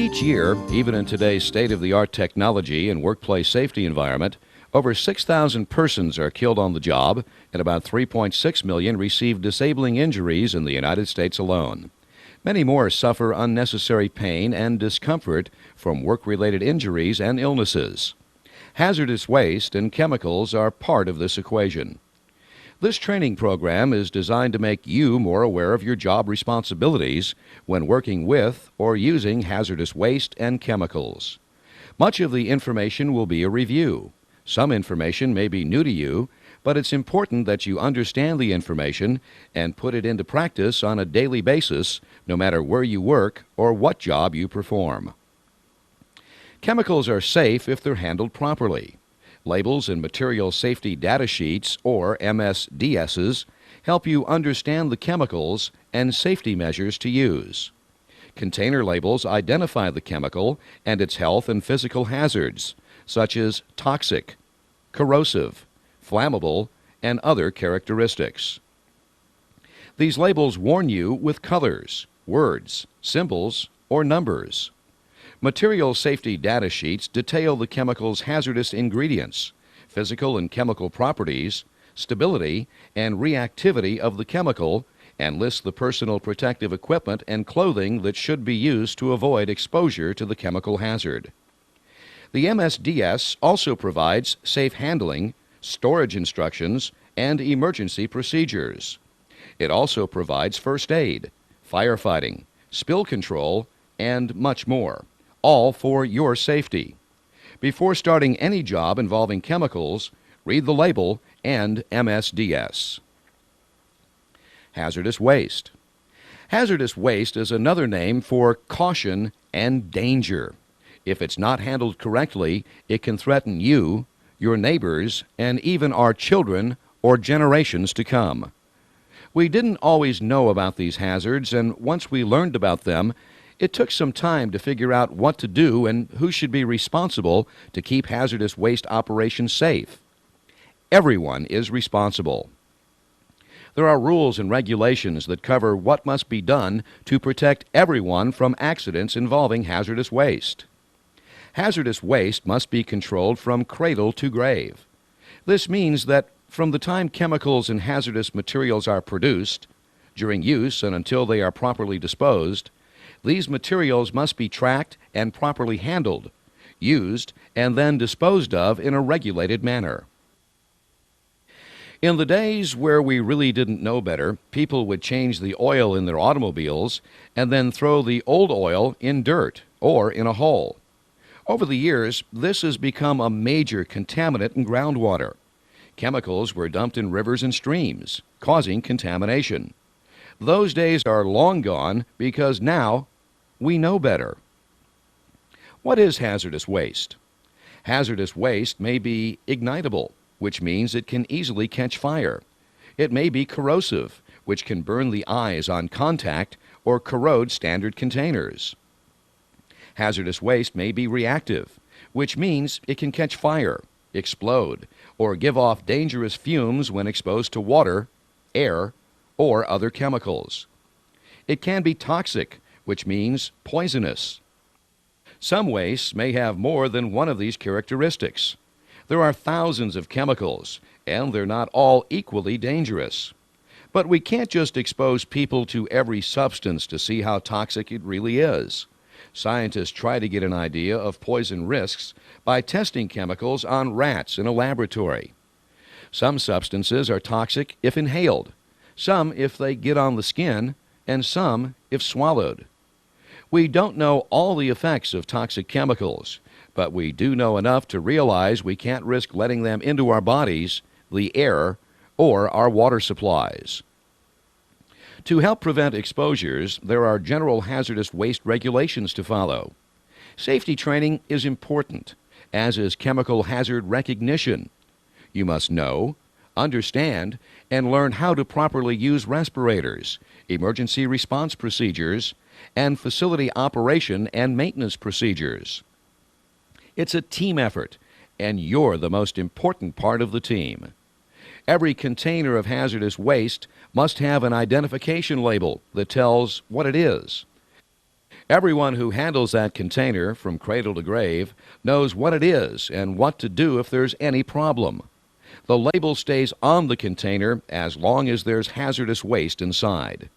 Each year, even in today's state-of-the-art technology and workplace safety environment, over 6,000 persons are killed on the job and about 3.6 million receive disabling injuries in the United States alone. Many more suffer unnecessary pain and discomfort from work-related injuries and illnesses. Hazardous waste and chemicals are part of this equation. This training program is designed to make you more aware of your job responsibilities when working with or using hazardous waste and chemicals. Much of the information will be a review. Some information may be new to you, but it's important that you understand the information and put it into practice on a daily basis, no matter where you work or what job you perform. Chemicals are safe if they're handled properly. Labels and material safety data sheets, or MSDSs, help you understand the chemicals and safety measures to use. Container labels identify the chemical and its health and physical hazards, such as toxic, corrosive, flammable, and other characteristics. These labels warn you with colors, words, symbols, or numbers. Material safety data sheets detail the chemical's hazardous ingredients, physical and chemical properties, stability, and reactivity of the chemical, and list the personal protective equipment and clothing that should be used to avoid exposure to the chemical hazard. The MSDS also provides safe handling, storage instructions, and emergency procedures. It also provides first aid, firefighting, spill control, and much more, all for your safety. Before starting any job involving chemicals, read the label and MSDS. Hazardous waste. Hazardous waste is another name for caution and danger. If it's not handled correctly, it can threaten you, your neighbors, and even our children or generations to come. We didn't always know about these hazards, and once we learned about them, it took some time to figure out what to do and who should be responsible to keep hazardous waste operations safe. Everyone is responsible. There are rules and regulations that cover what must be done to protect everyone from accidents involving hazardous waste. Hazardous waste must be controlled from cradle to grave. This means that from the time chemicals and hazardous materials are produced, during use and until they are properly disposed, these materials must be tracked and properly handled, used, and then disposed of in a regulated manner. In the days where we really didn't know better, people would change the oil in their automobiles and then throw the old oil in dirt or in a hole. Over the years, this has become a major contaminant in groundwater. Chemicals were dumped in rivers and streams, causing contamination. Those days are long gone because now we know better. What is hazardous waste? Hazardous waste may be ignitable, which means it can easily catch fire. It may be corrosive, which can burn the eyes on contact or corrode standard containers. Hazardous waste may be reactive, which means it can catch fire, explode, or give off dangerous fumes when exposed to water, air, or other chemicals. It can be toxic, which means poisonous. Some wastes may have more than one of these characteristics. There are thousands of chemicals, and they're not all equally dangerous. But we can't just expose people to every substance to see how toxic it really is. Scientists try to get an idea of poison risks by testing chemicals on rats in a laboratory. Some substances are toxic if inhaled, some if they get on the skin, and some if swallowed. We don't know all the effects of toxic chemicals, but we do know enough to realize we can't risk letting them into our bodies, the air, or our water supplies. To help prevent exposures, there are general hazardous waste regulations to follow. Safety training is important, as is chemical hazard recognition. You must know, understand, and learn how to properly use respirators, emergency response procedures, and facility operation and maintenance procedures. It's a team effort, and you're the most important part of the team. Every container of hazardous waste must have an identification label that tells what it is. Everyone who handles that container from cradle to grave knows what it is and what to do if there's any problem. The label stays on the container as long as there's hazardous waste inside.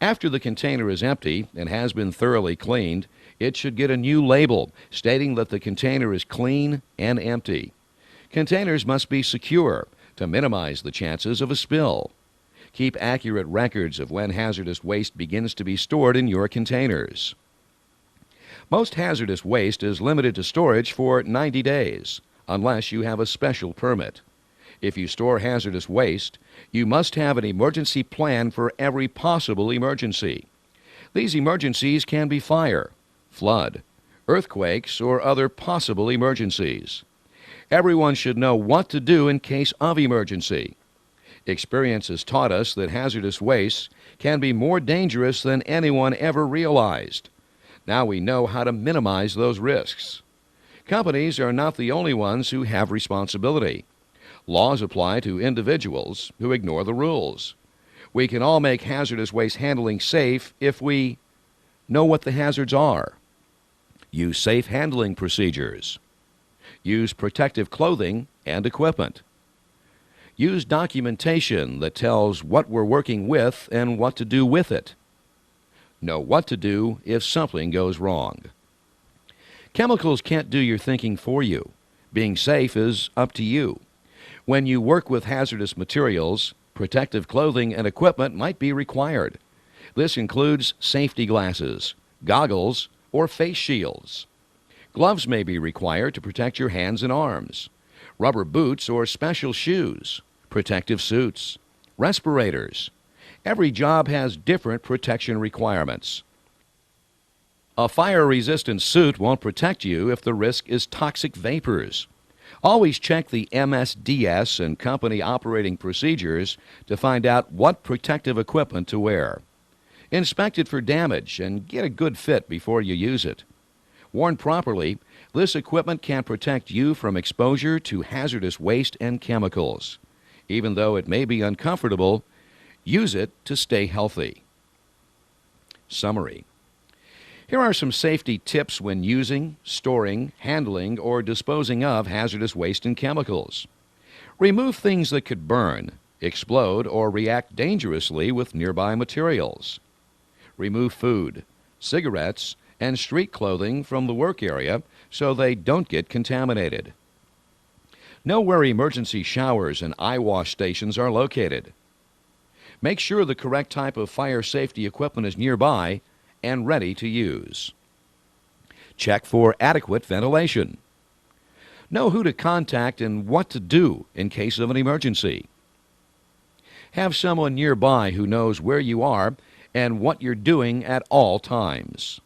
After the container is empty and has been thoroughly cleaned, it should get a new label stating that the container is clean and empty. Containers must be secure to minimize the chances of a spill. Keep accurate records of when hazardous waste begins to be stored in your containers. Most hazardous waste is limited to storage for 90 days, unless you have a special permit. If you store hazardous waste, you must have an emergency plan for every possible emergency. These emergencies can be fire, flood, earthquakes, or other possible emergencies. Everyone should know what to do in case of emergency. Experience has taught us that hazardous waste can be more dangerous than anyone ever realized. Now we know how to minimize those risks. Companies are not the only ones who have responsibility. Laws apply to individuals who ignore the rules. We can all make hazardous waste handling safe if we know what the hazards are. Use safe handling procedures. Use protective clothing and equipment. Use documentation that tells what we're working with and what to do with it. Know what to do if something goes wrong. Chemicals can't do your thinking for you. Being safe is up to you. When you work with hazardous materials, protective clothing and equipment might be required. This includes safety glasses, goggles, or face shields. Gloves may be required to protect your hands and arms. Rubber boots or special shoes, protective suits, respirators. Every job has different protection requirements. A fire-resistant suit won't protect you if the risk is toxic vapors. Always check the MSDS and company operating procedures to find out what protective equipment to wear. Inspect it for damage and get a good fit before you use it. Worn properly, this equipment can protect you from exposure to hazardous waste and chemicals. Even though it may be uncomfortable, use it to stay healthy. Summary. Here are some safety tips when using, storing, handling, or disposing of hazardous waste and chemicals. Remove things that could burn, explode, or react dangerously with nearby materials. Remove food, cigarettes, and street clothing from the work area so they don't get contaminated. Know where emergency showers and eye wash stations are located. Make sure the correct type of fire safety equipment is nearby and ready to use. Check for adequate ventilation. Know who to contact and what to do in case of an emergency. Have someone nearby who knows where you are and what you're doing at all times.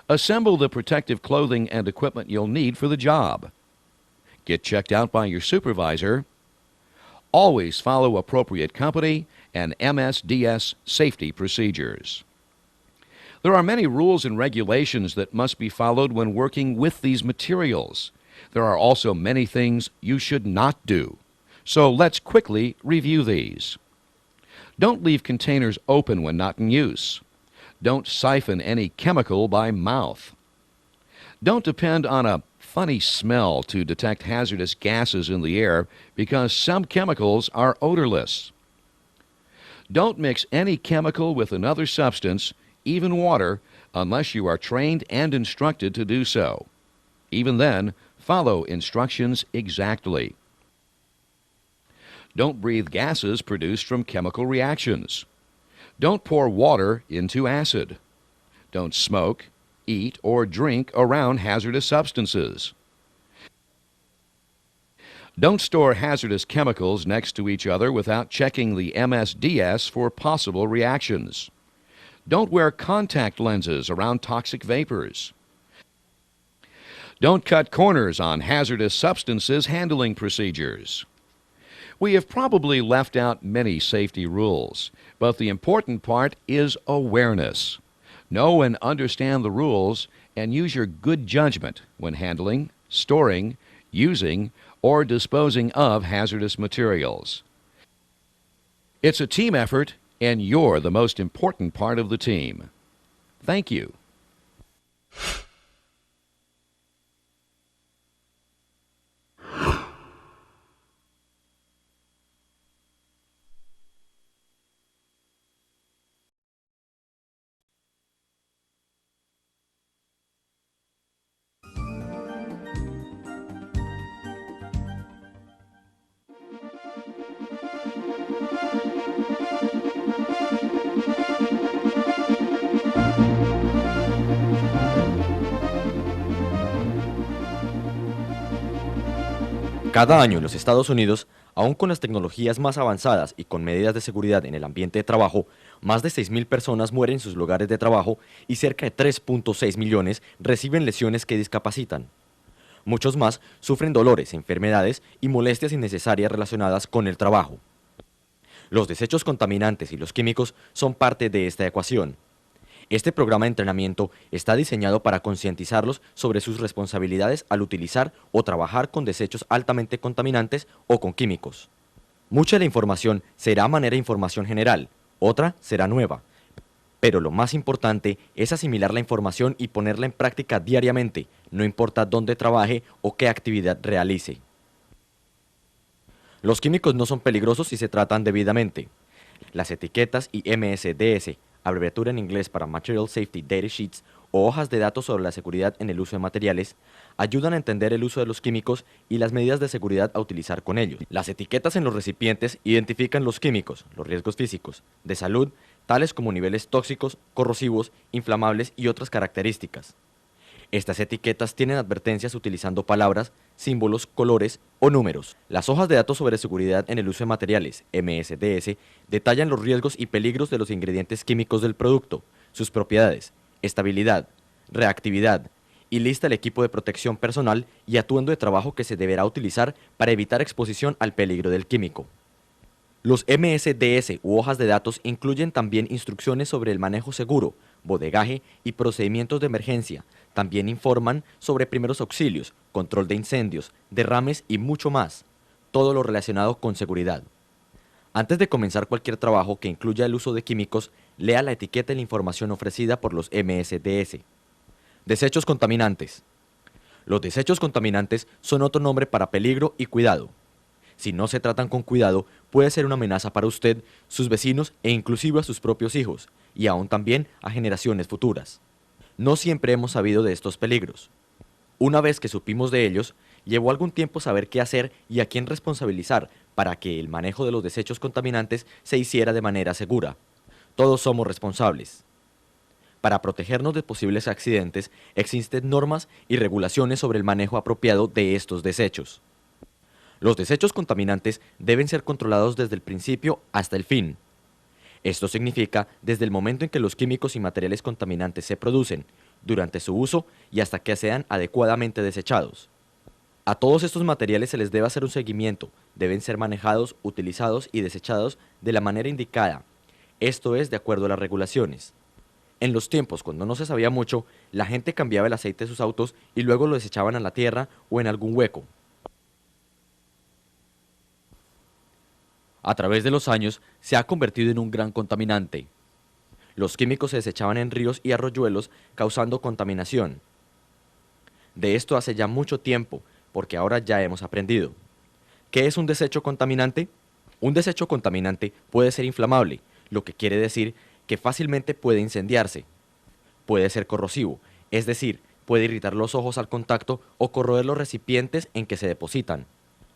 Assemble the protective clothing and equipment you'll need for the job. Get checked out by your supervisor. Always follow appropriate company and MSDS safety procedures. There are many rules and regulations that must be followed when working with these materials. There are also many things you should not do. So let's quickly review these. Don't leave containers open when not in use. Don't siphon any chemical by mouth. Don't depend on a funny smell to detect hazardous gases in the air because some chemicals are odorless. Don't mix any chemical with another substance, even water, unless you are trained and instructed to do so. Even then, follow instructions exactly. Don't breathe gases produced from chemical reactions. Don't pour water into acid. Don't smoke, eat, or drink around hazardous substances. Don't store hazardous chemicals next to each other without checking the MSDS for possible reactions. Don't wear contact lenses around toxic vapors. Don't cut corners on hazardous substances handling procedures. We have probably left out many safety rules, but the important part is awareness. Know and understand the rules and use your good judgment when handling, storing, using, or disposing of hazardous materials. It's a team effort, and you're the most important part of the team. Thank you. Cada año en los Estados Unidos, aún con las tecnologías más avanzadas y con medidas de seguridad en el ambiente de trabajo, más de 6.000 personas mueren en sus lugares de trabajo y cerca de 3.6 millones reciben lesiones que discapacitan. Muchos más sufren dolores, enfermedades y molestias innecesarias relacionadas con el trabajo. Los desechos contaminantes y los químicos son parte de esta ecuación. Este programa de entrenamiento está diseñado para concientizarlos sobre sus responsabilidades al utilizar o trabajar con desechos altamente contaminantes o con químicos. Mucha de la información será a manera de información general, otra será nueva. Pero lo más importante es asimilar la información y ponerla en práctica diariamente, no importa dónde trabaje o qué actividad realice. Los químicos no son peligrosos si se tratan debidamente. Las etiquetas y MSDS, abreviatura en inglés para Material Safety Data Sheets, o hojas de datos sobre la seguridad en el uso de materiales, ayudan a entender el uso de los químicos y las medidas de seguridad a utilizar con ellos. Las etiquetas en los recipientes identifican los químicos, los riesgos físicos, de salud, tales como niveles tóxicos, corrosivos, inflamables y otras características. Estas etiquetas tienen advertencias utilizando palabras, símbolos, colores o números. Las hojas de datos sobre seguridad en el uso de materiales, MSDS, detallan los riesgos y peligros de los ingredientes químicos del producto, sus propiedades, estabilidad, reactividad, y lista el equipo de protección personal y atuendo de trabajo que se deberá utilizar para evitar exposición al peligro del químico. Los MSDS u hojas de datos incluyen también instrucciones sobre el manejo seguro, bodegaje y procedimientos de emergencia. También informan sobre primeros auxilios, control de incendios, derrames y mucho más, todo lo relacionado con seguridad. Antes de comenzar cualquier trabajo que incluya el uso de químicos, lea la etiqueta y la información ofrecida por los MSDS. Desechos contaminantes. Los desechos contaminantes son otro nombre para peligro y cuidado. Si no se tratan con cuidado, puede ser una amenaza para usted, sus vecinos e inclusive a sus propios hijos, y aún también a generaciones futuras. No siempre hemos sabido de estos peligros. Una vez que supimos de ellos, llevó algún tiempo saber qué hacer y a quién responsabilizar para que el manejo de los desechos contaminantes se hiciera de manera segura. Todos somos responsables. Para protegernos de posibles accidentes, existen normas y regulaciones sobre el manejo apropiado de estos desechos. Los desechos contaminantes deben ser controlados desde el principio hasta el fin. Esto significa desde el momento en que los químicos y materiales contaminantes se producen, durante su uso y hasta que sean adecuadamente desechados. A todos estos materiales se les debe hacer un seguimiento, deben ser manejados, utilizados y desechados de la manera indicada, esto es de acuerdo a las regulaciones. En los tiempos cuando no se sabía mucho, la gente cambiaba el aceite de sus autos y luego lo desechaban a la tierra o en algún hueco. A través de los años, se ha convertido en un gran contaminante. Los químicos se desechaban en ríos y arroyuelos, causando contaminación. De esto hace ya mucho tiempo, porque ahora ya hemos aprendido. ¿Qué es un desecho contaminante? Un desecho contaminante puede ser inflamable, lo que quiere decir que fácilmente puede incendiarse. Puede ser corrosivo, es decir, puede irritar los ojos al contacto o corroer los recipientes en que se depositan.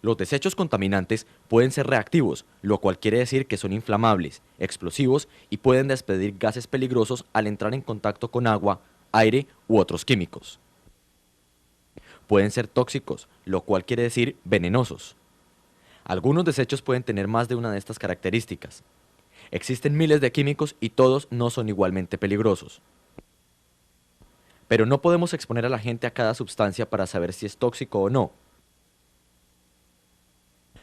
Los desechos contaminantes pueden ser reactivos, lo cual quiere decir que son inflamables, explosivos y pueden despedir gases peligrosos al entrar en contacto con agua, aire u otros químicos. Pueden ser tóxicos, lo cual quiere decir venenosos. Algunos desechos pueden tener más de una de estas características. Existen miles de químicos y todos no son igualmente peligrosos. Pero no podemos exponer a la gente a cada sustancia para saber si es tóxico o no.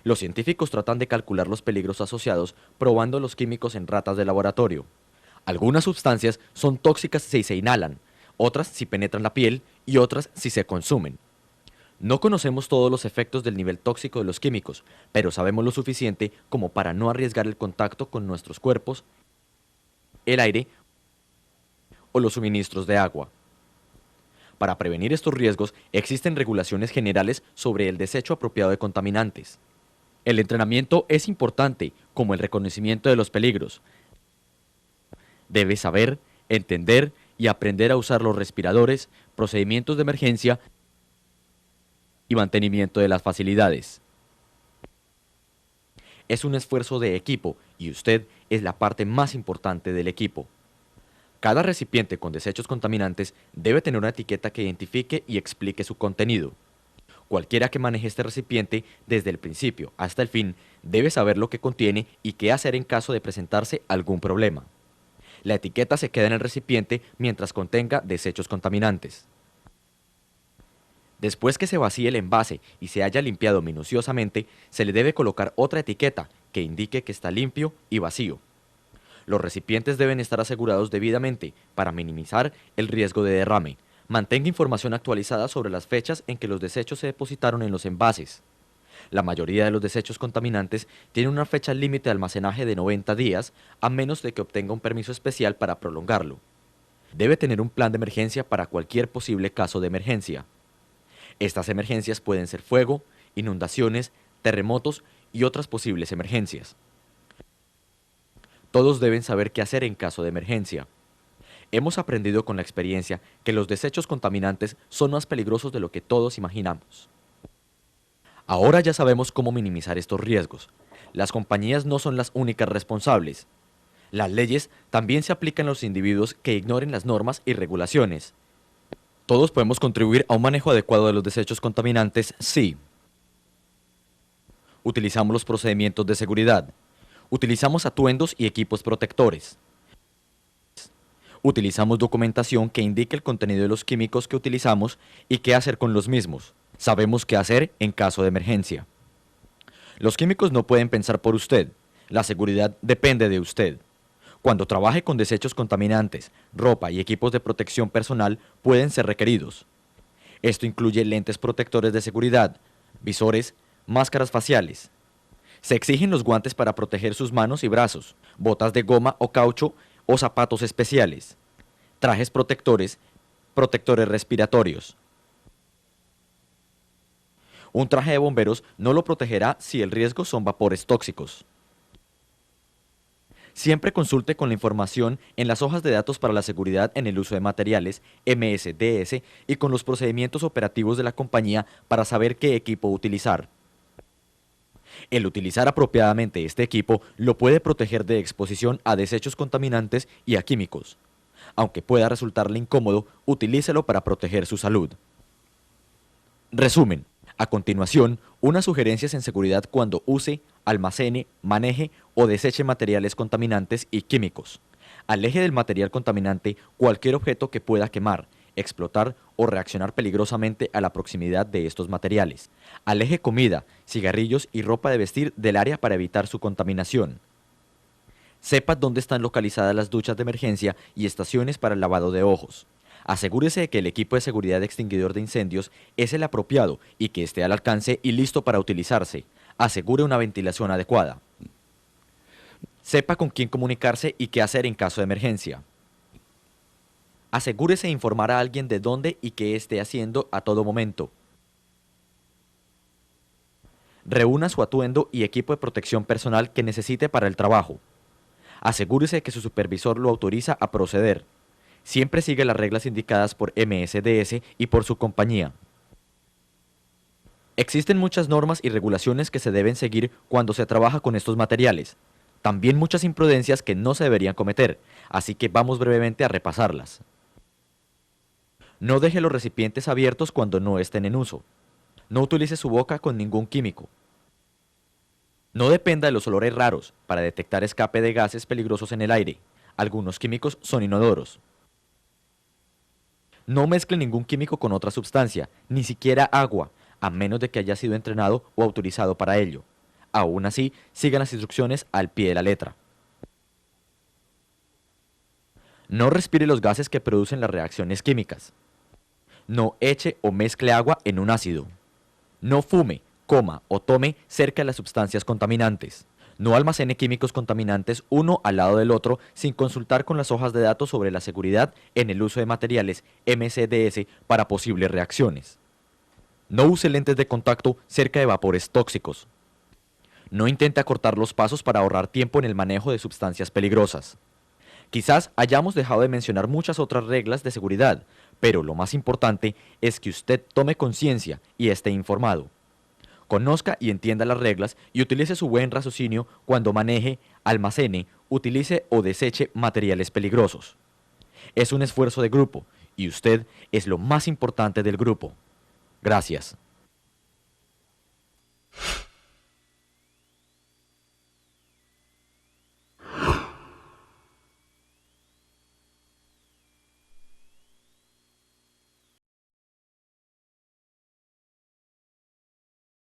Los científicos tratan de calcular los peligros asociados probando los químicos en ratas de laboratorio. Algunas sustancias son tóxicas si se inhalan, otras si penetran la piel y otras si se consumen. No conocemos todos los efectos del nivel tóxico de los químicos, pero sabemos lo suficiente como para no arriesgar el contacto con nuestros cuerpos, el aire o los suministros de agua. Para prevenir estos riesgos, existen regulaciones generales sobre el desecho apropiado de contaminantes. El entrenamiento es importante, como el reconocimiento de los peligros. Debe saber, entender y aprender a usar los respiradores, procedimientos de emergencia y mantenimiento de las facilidades. Es un esfuerzo de equipo y usted es la parte más importante del equipo. Cada recipiente con desechos contaminantes debe tener una etiqueta que identifique y explique su contenido. Cualquiera que maneje este recipiente desde el principio hasta el fin debe saber lo que contiene y qué hacer en caso de presentarse algún problema. La etiqueta se queda en el recipiente mientras contenga desechos contaminantes. Después que se vacíe el envase y se haya limpiado minuciosamente, se le debe colocar otra etiqueta que indique que está limpio y vacío. Los recipientes deben estar asegurados debidamente para minimizar el riesgo de derrame. Mantenga información actualizada sobre las fechas en que los desechos se depositaron en los envases. La mayoría de los desechos contaminantes tienen una fecha límite de almacenaje de 90 días, a menos de que obtenga un permiso especial para prolongarlo. Debe tener un plan de emergencia para cualquier posible caso de emergencia. Estas emergencias pueden ser fuego, inundaciones, terremotos y otras posibles emergencias. Todos deben saber qué hacer en caso de emergencia. Hemos aprendido con la experiencia que los desechos contaminantes son más peligrosos de lo que todos imaginamos. Ahora ya sabemos cómo minimizar estos riesgos. Las compañías no son las únicas responsables. Las leyes también se aplican a los individuos que ignoren las normas y regulaciones. Todos podemos contribuir a un manejo adecuado de los desechos contaminantes si utilizamos los procedimientos de seguridad. Utilizamos atuendos y equipos protectores. Utilizamos documentación que indique el contenido de los químicos que utilizamos y qué hacer con los mismos. Sabemos qué hacer en caso de emergencia. Los químicos no pueden pensar por usted. La seguridad depende de usted. Cuando trabaje con desechos contaminantes, ropa y equipos de protección personal pueden ser requeridos. Esto incluye lentes protectores de seguridad, visores, máscaras faciales. Se exigen los guantes para proteger sus manos y brazos, botas de goma o caucho o zapatos especiales, trajes protectores, protectores respiratorios. Un traje de bomberos no lo protegerá si el riesgo son vapores tóxicos. Siempre consulte con la información en las hojas de datos para la seguridad en el uso de materiales, MSDS, y con los procedimientos operativos de la compañía para saber qué equipo utilizar. El utilizar apropiadamente este equipo lo puede proteger de exposición a desechos contaminantes y a químicos. Aunque pueda resultarle incómodo, utilícelo para proteger su salud. Resumen. A continuación, unas sugerencias en seguridad cuando use, almacene, maneje o deseche materiales contaminantes y químicos. Aleje del material contaminante cualquier objeto que pueda quemar, explotar o reaccionar peligrosamente a la proximidad de estos materiales. Aleje comida, cigarrillos y ropa de vestir del área para evitar su contaminación. Sepa dónde están localizadas las duchas de emergencia y estaciones para el lavado de ojos. Asegúrese de que el equipo de seguridad de extinguidor de incendios es el apropiado y que esté al alcance y listo para utilizarse. Asegure una ventilación adecuada. Sepa con quién comunicarse y qué hacer en caso de emergencia. Asegúrese de informar a alguien de dónde y qué esté haciendo a todo momento. Reúna su atuendo y equipo de protección personal que necesite para el trabajo. Asegúrese de que su supervisor lo autoriza a proceder. Siempre sigue las reglas indicadas por MSDS y por su compañía. Existen muchas normas y regulaciones que se deben seguir cuando se trabaja con estos materiales. También muchas imprudencias que no se deberían cometer, así que vamos brevemente a repasarlas. No deje los recipientes abiertos cuando no estén en uso. No utilice su boca con ningún químico. No dependa de los olores raros para detectar escape de gases peligrosos en el aire. Algunos químicos son inodoros. No mezcle ningún químico con otra sustancia, ni siquiera agua, a menos de que haya sido entrenado o autorizado para ello. Aún así, sigan las instrucciones al pie de la letra. No respire los gases que producen las reacciones químicas. No eche o mezcle agua en un ácido. No fume, coma o tome cerca de las sustancias contaminantes. No almacene químicos contaminantes uno al lado del otro sin consultar con las hojas de datos sobre la seguridad en el uso de materiales MCDS para posibles reacciones. No use lentes de contacto cerca de vapores tóxicos. No intente acortar los pasos para ahorrar tiempo en el manejo de sustancias peligrosas. Quizás hayamos dejado de mencionar muchas otras reglas de seguridad, pero lo más importante es que usted tome conciencia y esté informado. Conozca y entienda las reglas y utilice su buen raciocinio cuando maneje, almacene, utilice o deseche materiales peligrosos. Es un esfuerzo de grupo y usted es lo más importante del grupo. Gracias.